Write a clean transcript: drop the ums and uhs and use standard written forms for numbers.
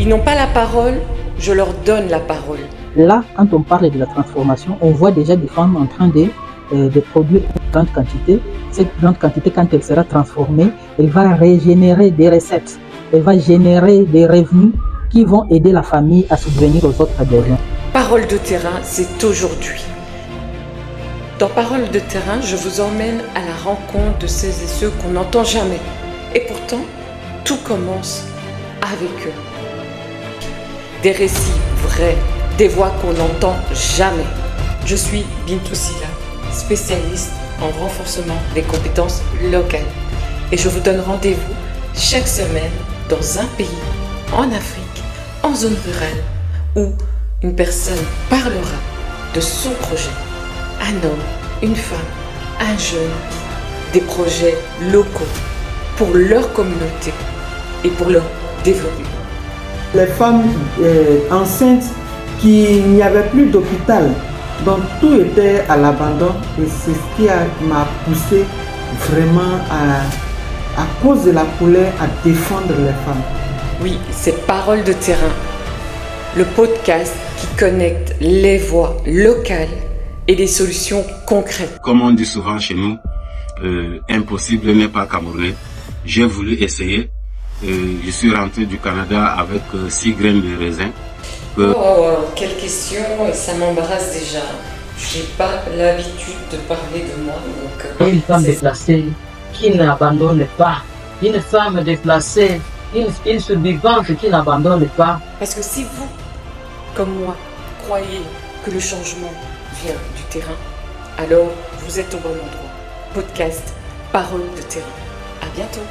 Ils n'ont pas la parole, je leur donne la parole. Là, quand on parle de la transformation, on voit déjà des femmes en train de produire une grande quantité. Cette grande quantité, quand elle sera transformée, elle va régénérer des recettes. Elle va générer des revenus qui vont aider la famille à subvenir aux autres besoins. Parole de terrain, c'est aujourd'hui. Dans Parole de terrain, je vous emmène à la rencontre de celles et ceux qu'on n'entend jamais. Et pourtant, tout commence avec eux. Des récits vrais, des voix qu'on n'entend jamais. Je suis Bintou Silla, spécialiste en renforcement des compétences locales. Et je vous donne rendez-vous chaque semaine dans un pays, en Afrique, en zone rurale, où une personne parlera de son projet. Un homme, une femme, un jeune, des projets locaux pour leur communauté et pour leur développement. Les femmes enceintes qu'il n'y avait plus d'hôpital, donc tout était à l'abandon et c'est ce qui m'a poussé vraiment à cause de la colère à défendre les femmes. Oui, c'est Parole de terrain, le podcast qui connecte les voix locales et des solutions concrètes. Comme on dit souvent chez nous, impossible n'est pas camerounais. J'ai voulu essayer. Je suis rentré du Canada avec 6 graines de raisin. Quelle question, ça m'embarrasse déjà. J'ai pas l'habitude de parler de moi. Une femme déplacée qui n'abandonne pas. Une femme déplacée, une survivante qui n'abandonne pas. Parce que si vous, comme moi, croyez que le changement vient du terrain, alors vous êtes au bon endroit. Podcast Parole de terrain. À bientôt.